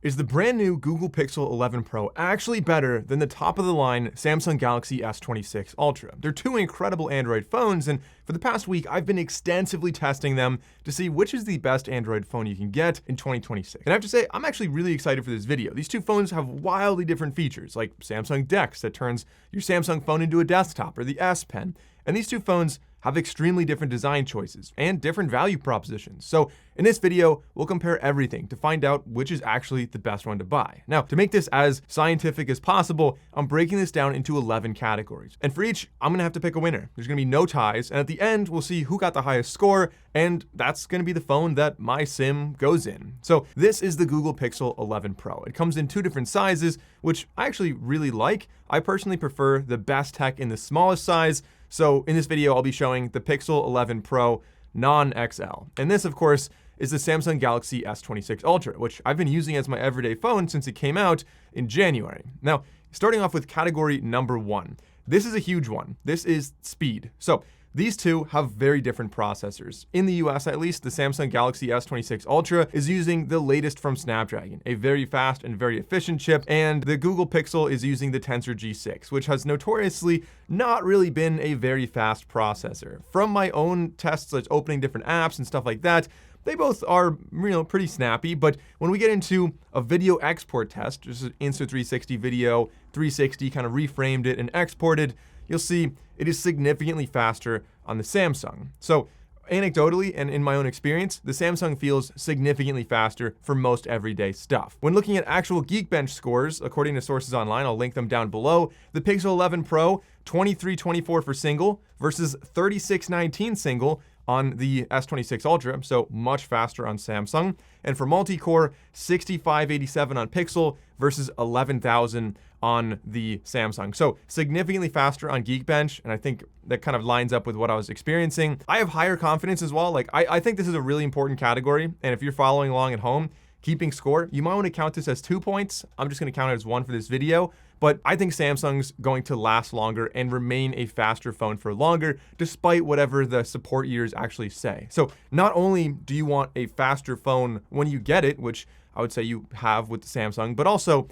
is the brand new Google Pixel 11 Pro actually better than the top of the line Samsung Galaxy S26 Ultra? They're two incredible Android phones, and for the past week, I've been extensively testing them to see which is the best Android phone you can get in 2026. And I have to say, I'm actually really excited for this video. These two phones have wildly different features, like Samsung Dex that turns your Samsung phone into a desktop, or the S Pen. And these two phones have extremely different design choices and different value propositions. So in this video, we'll compare everything to find out which is actually the best one to buy. Now, to make this as scientific as possible, I'm breaking this down into 11 categories. And for each, I'm gonna have to pick a winner. There's gonna be no ties, and at the end, we'll see who got the highest score, and that's gonna be the phone that my sim goes in. So this is the Google Pixel 11 Pro. It comes in two different sizes, which I actually really like. I personally prefer the best tech in the smallest size. So in this video, I'll be showing the Pixel 11 Pro non-XL. And this, of course, is the Samsung Galaxy S26 Ultra, which I've been using as my everyday phone since it came out in January. Now, starting off with category number 1. This is a huge one. This is speed. So these two have very different processors. In the US at least, the Samsung Galaxy S26 Ultra is using the latest from Snapdragon, a very fast and very efficient chip, and the Google Pixel is using the Tensor G6, which has notoriously not really been a very fast processor. From my own tests, like opening different apps and stuff like that, they both are, pretty snappy, but when we get into a video export test, just an Insta360 video, 360 kind of reframed it and exported, you'll see it is significantly faster on the Samsung. So anecdotally and in my own experience, the Samsung feels significantly faster for most everyday stuff. When looking at actual Geekbench scores, according to sources online, I'll link them down below, the Pixel 11 Pro, 2324 for single versus 3619 single on the S26 Ultra, so much faster on Samsung. And for multi-core, 6587 on Pixel versus 11,000 on the Samsung. So significantly faster on Geekbench, and I think that kind of lines up with what I was experiencing. I have higher confidence as well. Like I think this is a really important category, and if you're following along at home, keeping score, you might want to count this as 2 points. I'm just going to count it as 1 for this video. But I think Samsung's going to last longer and remain a faster phone for longer, despite whatever the support years actually say. So not only do you want a faster phone when you get it, which I would say you have with the Samsung, but also,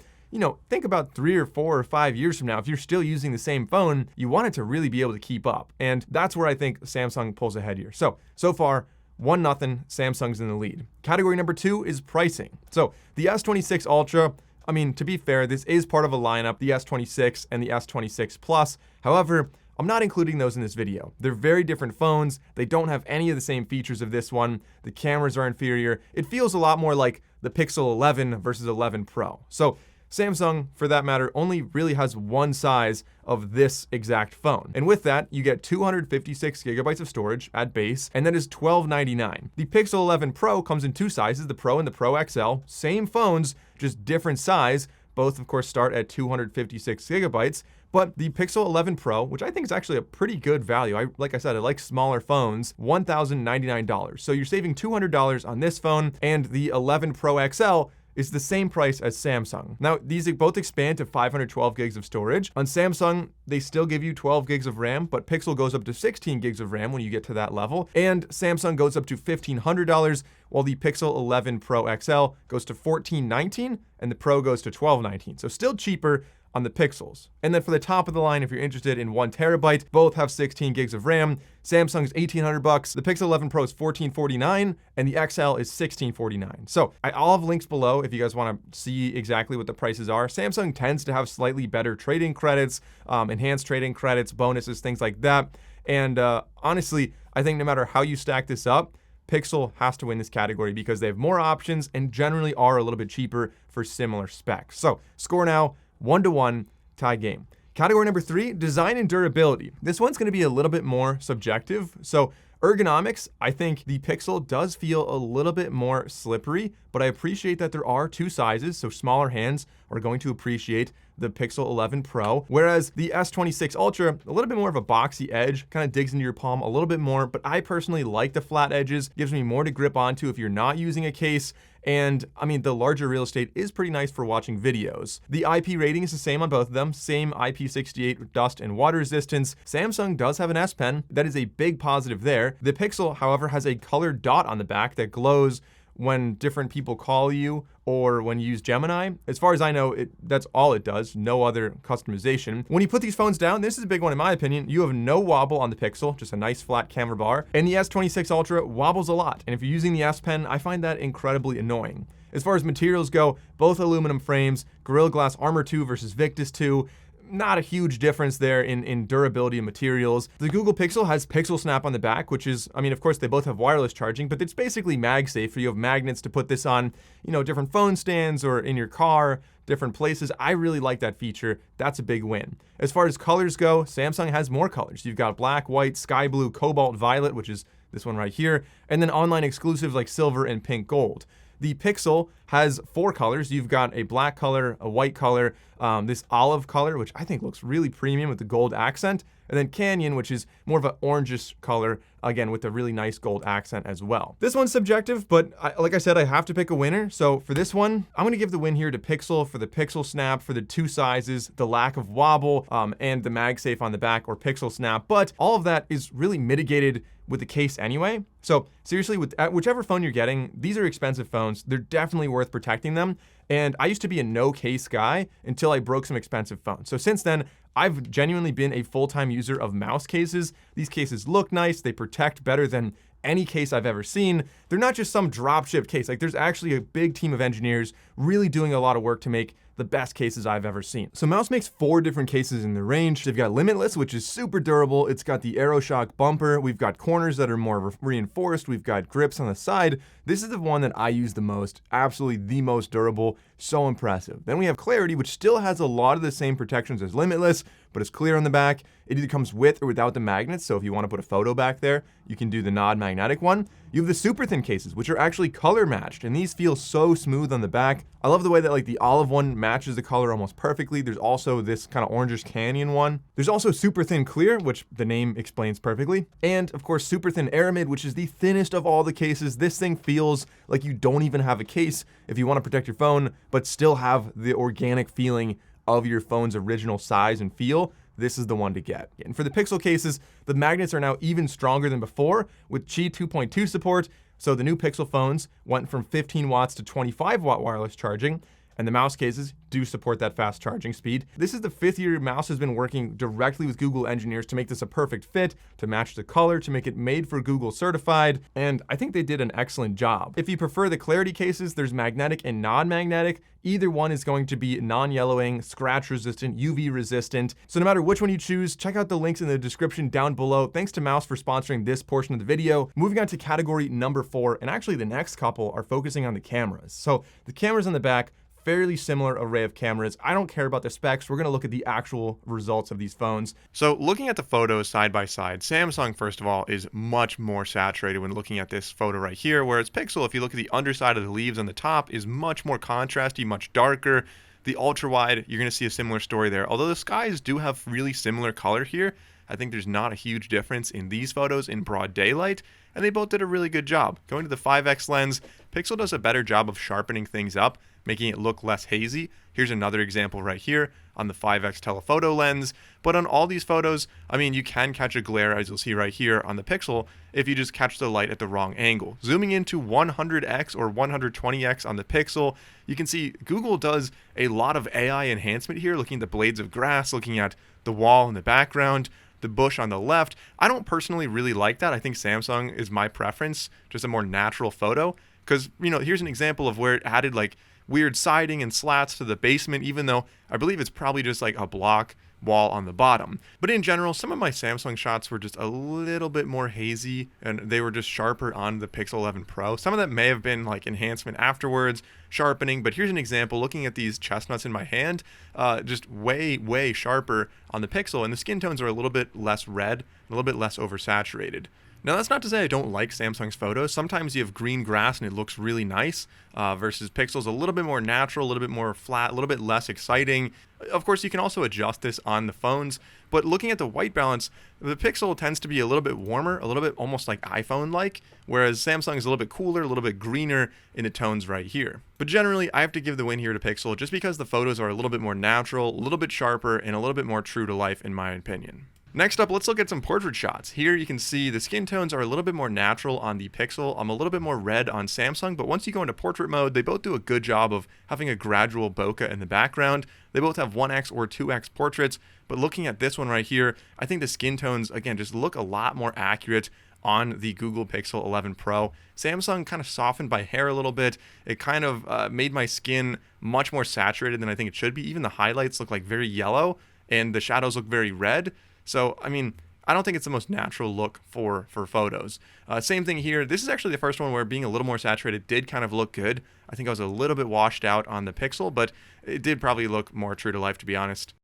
think about 3 or 4 or 5 years from now, if you're still using the same phone, you want it to really be able to keep up. And that's where I think Samsung pulls ahead here. So far, 1-0, Samsung's in the lead. Category number 2 is pricing. So the S26 Ultra, to be fair, this is part of a lineup, the S26 and the S26 Plus. However, I'm not including those in this video. They're very different phones. They don't have any of the same features of this one. The cameras are inferior. It feels a lot more like the Pixel 11 versus 11 Pro. So Samsung, for that matter, only really has one size of this exact phone. And with that, you get 256 gigabytes of storage at base, and that is $1299. The Pixel 11 Pro comes in two sizes, the Pro and the Pro XL. Same phones, just different size. Both, of course, start at 256 gigabytes. But the Pixel 11 Pro, which I think is actually a pretty good value, like I said, I like smaller phones, $1,099. So you're saving $200 on this phone, and the 11 Pro XL is the same price as Samsung. Now, these both expand to 512 gigs of storage. On Samsung, they still give you 12 gigs of RAM, but Pixel goes up to 16 gigs of RAM when you get to that level, and Samsung goes up to $1,500, while the Pixel 11 Pro XL goes to $1,419, and the Pro goes to $1,219. So still cheaper on the Pixels. And then for the top of the line, if you're interested in 1 terabyte, both have 16 gigs of RAM. Samsung's $1,800, the Pixel 11 Pro is $1,449, and the XL is $1,649. So I'll have links below if you guys want to see exactly what the prices are. Samsung tends to have slightly better trade-in credits, enhanced trade-in credits, bonuses, things like that. And honestly, I think no matter how you stack this up, Pixel has to win this category because they have more options and generally are a little bit cheaper for similar specs. So score now, 1-1 tie game. Category number 3, design and durability. This one's going to be a little bit more subjective. So ergonomics, I think the Pixel does feel a little bit more slippery, but I appreciate that there are two sizes, so smaller hands are going to appreciate the Pixel 11 Pro, whereas the S26 Ultra, a little bit more of a boxy edge, kind of digs into your palm a little bit more, but I personally like the flat edges, gives me more to grip onto if you're not using a case. And the larger real estate is pretty nice for watching videos. The IP rating is the same on both of them, same IP68 dust and water resistance. Samsung does have an S Pen. That is a big positive there. The Pixel, however, has a colored dot on the back that glows when different people call you or when you use Gemini. As far as I know, that's all it does, no other customization. When you put these phones down, this is a big one in my opinion, you have no wobble on the Pixel, just a nice flat camera bar, and the S26 Ultra wobbles a lot, and if you're using the S Pen, I find that incredibly annoying. As far as materials go, both aluminum frames, Gorilla Glass Armor 2 versus Victus 2, not a huge difference there in durability and materials. The Google Pixel has Pixel Snap on the back, which is, I mean, of course they both have wireless charging, but it's basically MagSafe. You have magnets to put this on, you know, different phone stands or in your car, different places. I really like that feature. That's a big win. As far as colors go, Samsung has more colors. You've got black, white, sky blue, cobalt violet, which is this one right here, and then online exclusives like silver and pink gold. The Pixel has 4 colors. You've got a black color, a white color, this olive color, which I think looks really premium with the gold accent, and then Canyon, which is more of an orangish color, again, with a really nice gold accent as well. This one's subjective, but like I said, I have to pick a winner. So for this one, I'm gonna give the win here to Pixel for the Pixel Snap, for the 2 sizes, the lack of wobble, and the MagSafe on the back, or Pixel Snap. But all of that is really mitigated with the case anyway. So seriously, with whichever phone you're getting, these are expensive phones. They're definitely worth protecting them. And I used to be a no case guy until I broke some expensive phones. So since then, I've genuinely been a full-time user of mouse cases. These cases look nice. They protect better than any case I've ever seen. They're not just some drop-ship case. Like, there's actually a big team of engineers really doing a lot of work to make the best cases I've ever seen. So Mouse makes 4 different cases in the range. They've got Limitless, which is super durable. It's got the AeroShock bumper. We've got corners that are more reinforced. We've got grips on the side. This is the one that I use the most. Absolutely the most durable. So impressive. Then we have Clarity, which still has a lot of the same protections as Limitless, but it's clear on the back. It either comes with or without the magnets, so if you want to put a photo back there, you can do the non-magnetic one. You have the super thin cases, which are actually color matched, and these feel so smooth on the back. I love the way that like the olive one matches the color almost perfectly. There's also this kind of orangish canyon one. There's also super thin clear, which the name explains perfectly. And of course, super thin aramid, which is the thinnest of all the cases. This thing feels like you don't even have a case if you want to protect your phone, but still have the organic feeling of your phone's original size and feel. This is the one to get. And for the Pixel cases, the magnets are now even stronger than before with Qi 2.2 support. So the new Pixel phones went from 15 watts to 25 watt wireless charging, and the mouse cases do support that fast charging speed. This is the 5th year Mouse has been working directly with Google engineers to make this a perfect fit, to match the color, to make it made for Google certified, and I think they did an excellent job. If you prefer the Clarity cases, there's magnetic and non-magnetic. Either one is going to be non-yellowing, scratch resistant, UV resistant. So no matter which one you choose, check out the links in the description down below. Thanks to Mouse for sponsoring this portion of the video. Moving on to category number 4, and actually the next couple are focusing on the cameras. So the cameras on the back, fairly similar array of cameras. I don't care about the specs. We're going to look at the actual results of these phones. So looking at the photos side by side, Samsung, first of all, is much more saturated when looking at this photo right here, whereas Pixel, if you look at the underside of the leaves on the top, is much more contrasty, much darker. The ultra wide, you're going to see a similar story there. Although the skies do have really similar color here, I think there's not a huge difference in these photos in broad daylight, and they both did a really good job. Going to the 5x lens, Pixel does a better job of sharpening things up, making it look less hazy. Here's another example right here on the 5x telephoto lens. But on all these photos, I mean, you can catch a glare, as you'll see right here on the Pixel, if you just catch the light at the wrong angle. Zooming into 100x or 120x on the Pixel, you can see Google does a lot of AI enhancement here, looking at the blades of grass, looking at the wall in the background, the bush on the left. I don't personally really like that. I think Samsung is my preference, just a more natural photo. Because, you know, here's an example of where it added like weird siding and slats to the basement, even though I believe it's probably just like a block wall on the bottom. But in general, some of my Samsung shots were just a little bit more hazy, and they were just sharper on the Pixel 11 Pro. Some of that may have been like enhancement afterwards, sharpening, but here's an example looking at these chestnuts in my hand, just way sharper on the Pixel, and the skin tones are a little bit less red, a little bit less oversaturated. Now, that's not to say I don't like Samsung's photos. Sometimes you have green grass and it looks really nice, versus Pixel's a little bit more natural, a little bit more flat, a little bit less exciting. Of course, you can also adjust this on the phones, but looking at the white balance, the Pixel tends to be a little bit warmer, a little bit almost like iPhone-like, whereas Samsung is a little bit cooler, a little bit greener in the tones right here. But generally, I have to give the win here to Pixel just because the photos are a little bit more natural, a little bit sharper, and a little bit more true to life in my opinion. Next up, let's look at some portrait shots. Here you can see the skin tones are a little bit more natural on the Pixel. I'm a little bit more red on Samsung, but once you go into portrait mode, they both do a good job of having a gradual bokeh in the background. They both have 1x or 2x portraits, but looking at this one right here, I think the skin tones, again, just look a lot more accurate on the Google Pixel 11 Pro. Samsung kind of softened my hair a little bit. It kind of made my skin much more saturated than I think it should be. Even the highlights look like very yellow, and the shadows look very red. So, I mean, I don't think it's the most natural look for photos. Same thing here. This is actually the first one where being a little more saturated did kind of look good. I think I was a little bit washed out on the Pixel, but it did probably look more true to life, to be honest.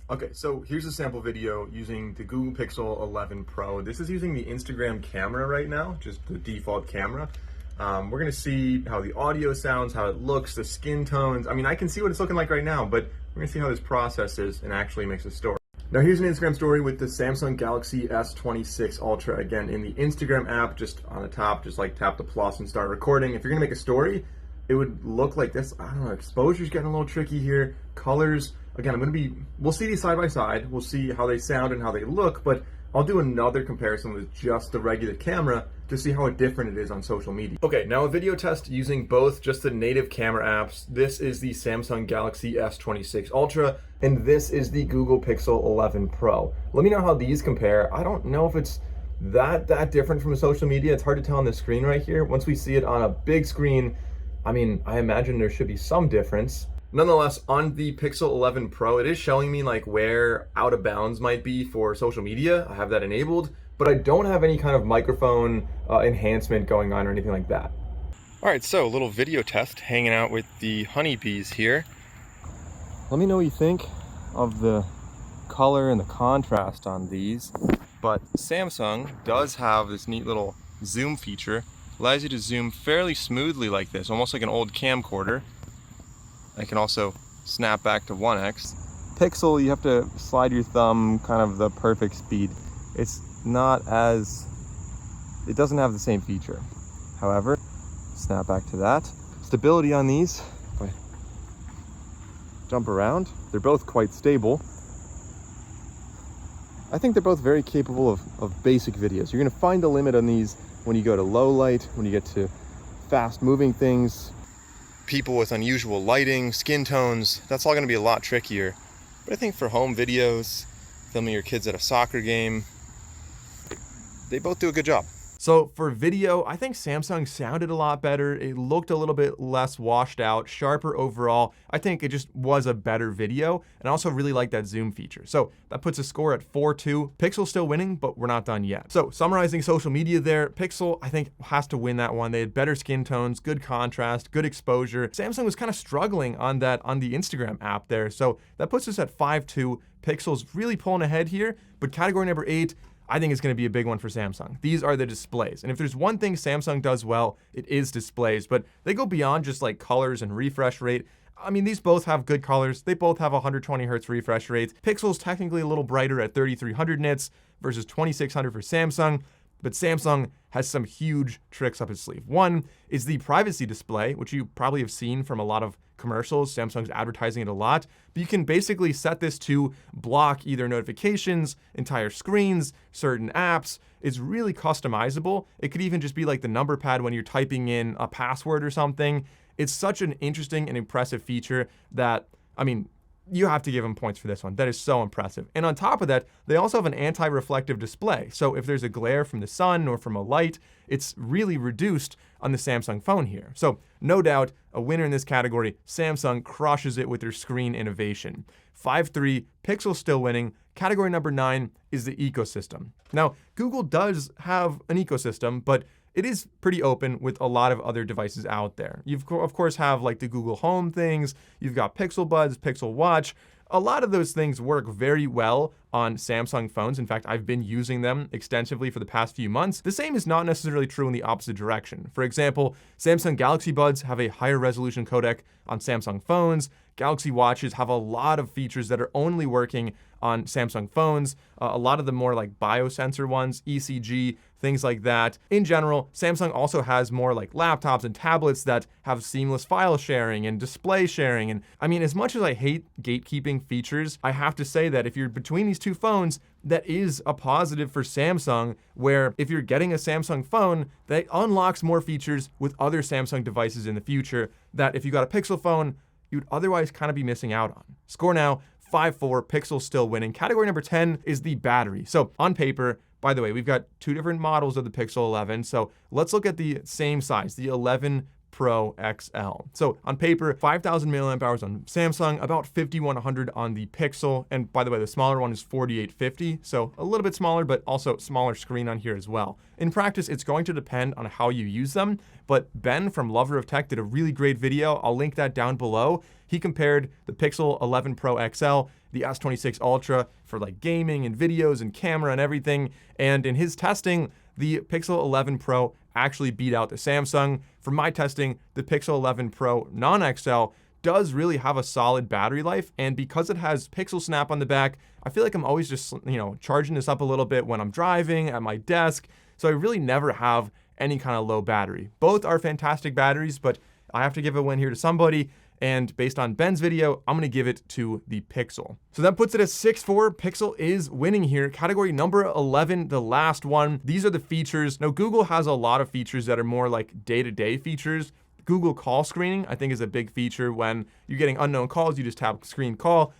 Okay, so here's a sample video using the Google Pixel 11 Pro. This is using the Instagram camera right now, just the default camera. We're going to see how the audio sounds, how it looks, the skin tones. I mean, I can see what it's looking like right now, but we're going to see how this processes and actually makes a story. Now here's an Instagram story with the Samsung Galaxy S26 Ultra. Again, in the Instagram app, just on the top, just like tap the plus and start recording. If you're gonna make a story, it would look like this. I don't know, exposure's getting a little tricky here. Colors, again, we'll see these side by side. We'll see how they sound and how they look, but I'll do another comparison with just the regular camera to see how different it is on social media. Okay, now a video test using both just the native camera apps. This is the Samsung Galaxy S26 Ultra, and this is the Google Pixel 11 Pro. Let me know how these compare. I don't know if it's that different from social media. It's hard to tell on the screen right here. Once we see it on a big screen, I mean, I imagine there should be some difference. Nonetheless, on the Pixel 11 Pro, it is showing me like where out of bounds might be for social media. I have that enabled, but I don't have any kind of microphone enhancement going on or anything like that. All right, so a little video test hanging out with the honeybees here. Let me know what you think of the color and the contrast on these. But Samsung does have this neat little zoom feature. Allows you to zoom fairly smoothly like this, almost like an old camcorder. I can also snap back to 1x. Pixel, you have to slide your thumb kind of the perfect speed. It doesn't have the same feature. However, snap back to that. Stability on these, if I jump around, they're both quite stable. I think they're both very capable of basic videos. You're gonna find a limit on these when you go to low light, when you get to fast moving things. People with unusual lighting, skin tones, that's all gonna be a lot trickier. But I think for home videos, filming your kids at a soccer game, they both do a good job. So for video, I think Samsung sounded a lot better. It looked a little bit less washed out, sharper overall. I think it just was a better video, and I also really like that zoom feature. So that puts a score at 4-2. Pixel's still winning, but we're not done yet. So summarizing social media there, Pixel, I think, has to win that one. They had better skin tones, good contrast, good exposure. Samsung was kind of struggling on the Instagram app there. So that puts us at 5-2. Pixel's really pulling ahead here, but category number 8, I think it's going to be a big one for Samsung. These are the displays. And if there's one thing Samsung does well, it is displays, but they go beyond just like colors and refresh rate. I mean, these both have good colors. They both have 120 hertz refresh rates. Pixel's technically a little brighter at 3300 nits versus 2600 for Samsung, but Samsung has some huge tricks up its sleeve. One is the privacy display, which you probably have seen from a lot of commercials. Samsung's advertising it a lot, but you can basically set this to block either notifications, entire screens, certain apps. It's really customizable. It could even just be like the number pad when you're typing in a password or something. It's such an interesting and impressive feature that, I mean, you have to give them points for this one. That is so impressive. And on top of that, they also have an anti-reflective display. So if there's a glare from the sun or from a light, it's really reduced on the Samsung phone here. So no doubt, a winner in this category. Samsung crushes it with their screen innovation. 5-3, Pixel still winning. Category number 9 is the ecosystem. Now, Google does have an ecosystem, but it is pretty open with a lot of other devices out there. You've, of course, have like the Google Home things. You've got Pixel Buds, Pixel Watch. A lot of those things work very well on Samsung phones. In fact, I've been using them extensively for the past few months. The same is not necessarily true in the opposite direction. For example, Samsung Galaxy Buds have a higher resolution codec on Samsung phones. Galaxy Watches have a lot of features that are only working on Samsung phones, a lot of the more like biosensor ones, ECG, things like that. In general, Samsung also has more like laptops and tablets that have seamless file sharing and display sharing. And I mean, as much as I hate gatekeeping features, I have to say that if you're between these two phones, that is a positive for Samsung, where if you're getting a Samsung phone, that unlocks more features with other Samsung devices in the future that if you got a Pixel phone, you'd otherwise kind of be missing out on. Score now, 5-4, Pixel still winning. Category number 10 is the battery. So on paper, by the way, we've got two different models of the Pixel 11. So let's look at the same size, the 11 Pro XL. So on paper, 5,000 milliamp hours on Samsung, about 5,100 on the Pixel. And by the way, the smaller one is 4,850. So a little bit smaller, but also smaller screen on here as well. In practice, it's going to depend on how you use them. But Ben from Lover of Tech did a really great video. I'll link that down below. He compared the Pixel 11 Pro XL, the S26 Ultra for like gaming and videos and camera and everything. And in his testing, the Pixel 11 Pro actually beat out the Samsung. From my testing, the Pixel 11 Pro non-XL does really have a solid battery life. And because it has Pixel Snap on the back, I feel like I'm always just, charging this up a little bit when I'm driving at my desk. So I really never have any kind of low battery. Both are fantastic batteries, but I have to give a win here to somebody. And based on Ben's video, I'm going to give it to the Pixel. So that puts it at 6-4. Pixel is winning here. Category number 11, the last one. These are the features. Now, Google has a lot of features that are more like day-to-day features. Google call screening, I think, is a big feature. When you're getting unknown calls, you just tap screen call.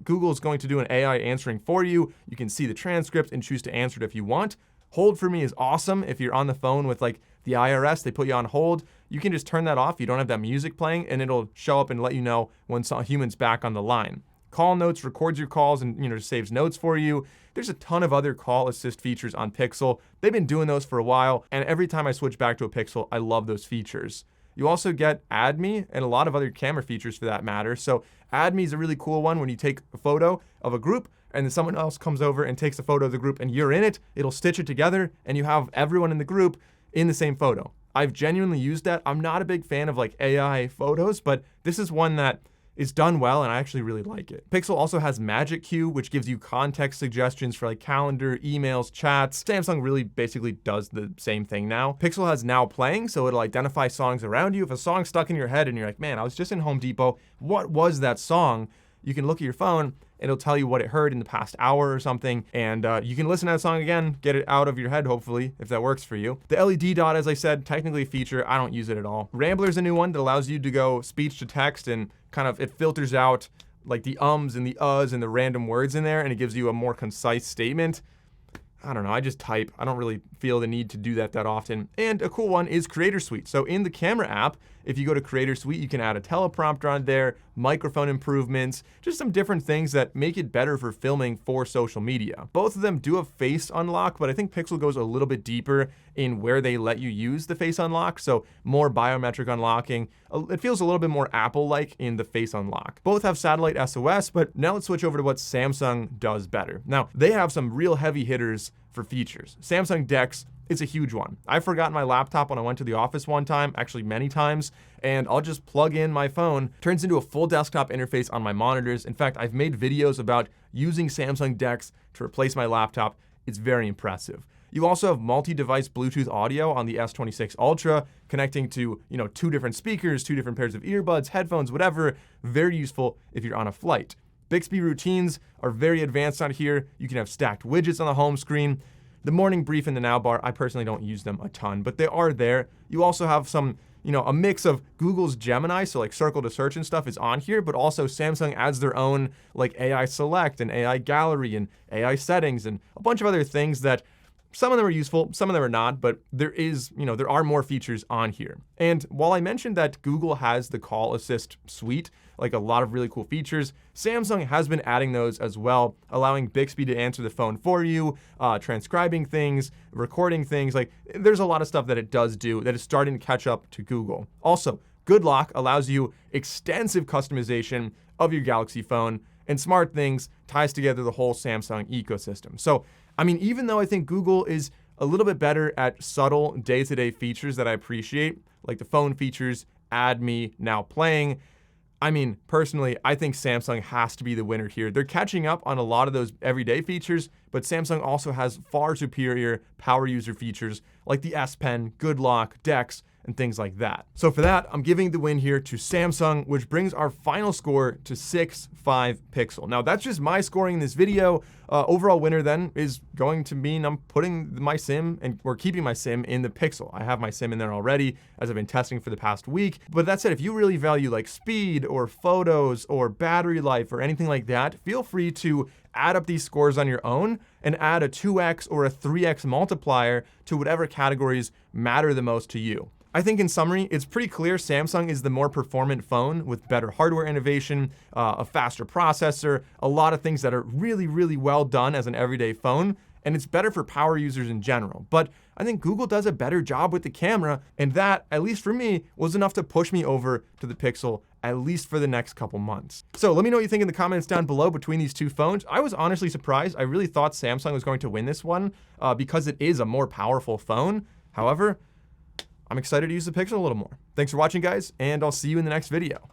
Google's going to do an AI answering for you. You can see the transcript and choose to answer it if you want. Hold for me is awesome. If you're on the phone with like the IRS, they put you on hold. You can just turn that off. You don't have that music playing, and it'll show up and let you know when some human's back on the line. Call notes records your calls and saves notes for you. There's a ton of other call assist features on Pixel. They've been doing those for a while, and every time I switch back to a Pixel, I love those features. You also get Add Me and a lot of other camera features for that matter. So Add Me is a really cool one. When you take a photo of a group and then someone else comes over and takes a photo of the group and you're in it, it'll stitch it together and you have everyone in the group in the same photo. I've genuinely used that. I'm not a big fan of like AI photos, but this is one that is done well and I actually really like it. Pixel also has Magic Queue, which gives you context suggestions for like calendar, emails, chats. Samsung really basically does the same thing now. Pixel has Now Playing, so it'll identify songs around you. If a song's stuck in your head and you're like, man, I was just in Home Depot, what was that song? You can look at your phone, it'll tell you what it heard in the past hour or something, and you can listen to that song again, get it out of your head, hopefully, if that works for you. The LED dot, as I said, technically a feature. I don't use it at all. Rambler's a new one that allows you to go speech to text, and kind of it filters out like the ums and the uhs and the random words in there, and it gives you a more concise statement. I don't know, I just type. I don't really feel the need to do that often. And a cool one is Creator Suite. So in the camera app, if you go to Creator Suite, you can add a teleprompter on there, microphone improvements, just some different things that make it better for filming for social media. Both of them do a face unlock, but I think Pixel goes a little bit deeper in where they let you use the face unlock. So more biometric unlocking. It feels a little bit more Apple-like in the face unlock. Both have satellite SOS, but now let's switch over to what Samsung does better. Now, they have some real heavy hitters for features. Samsung Dex, it's a huge one. I forgot my laptop when I went to the office one time, actually many times, and I'll just plug in my phone. Turns into a full desktop interface on my monitors. In fact, I've made videos about using Samsung Dex to replace my laptop. It's very impressive. You also have multi-device Bluetooth audio on the S26 Ultra, connecting to, two different speakers, two different pairs of earbuds, headphones, whatever. Very useful if you're on a flight. Bixby routines are very advanced on here. You can have stacked widgets on the home screen. The morning brief and the now bar, I personally don't use them a ton, but they are there. You also have some, a mix of Google's Gemini, so like circle to search and stuff is on here, but also Samsung adds their own like AI select and AI gallery and AI settings and a bunch of other things that some of them are useful, some of them are not, but there are more features on here. And while I mentioned that Google has the call assist suite, like a lot of really cool features, Samsung has been adding those as well, allowing Bixby to answer the phone for you, transcribing things, recording things. Like there's a lot of stuff that it does do that is starting to catch up to Google. Also, Good Lock allows you extensive customization of your Galaxy phone, and SmartThings ties together the whole Samsung ecosystem. So, even though I think Google is a little bit better at subtle day-to-day features that I appreciate, like the phone features, Add Me, Now Playing, I mean, personally, I think Samsung has to be the winner here. They're catching up on a lot of those everyday features, but Samsung also has far superior power user features like the S Pen, Good Lock, Dex, and things like that. So for that, I'm giving the win here to Samsung, which brings our final score to 6.5 pixel. Now that's just my scoring in this video. Overall winner then is going to mean I'm putting my SIM or keeping my SIM in the Pixel. I have my SIM in there already as I've been testing for the past week. But that said, if you really value like speed or photos or battery life or anything like that, feel free to add up these scores on your own and add a 2x or a 3x multiplier to whatever categories matter the most to you. I think in summary, it's pretty clear Samsung is the more performant phone with better hardware innovation, a faster processor, a lot of things that are really, really well done as an everyday phone, and it's better for power users in general. But I think Google does a better job with the camera, and that, at least for me, was enough to push me over to the Pixel, at least for the next couple months. So let me know what you think in the comments down below between these two phones. I was honestly surprised. I really thought Samsung was going to win this one because it is a more powerful phone. However, I'm excited to use the Pixel a little more. Thanks for watching, guys, and I'll see you in the next video.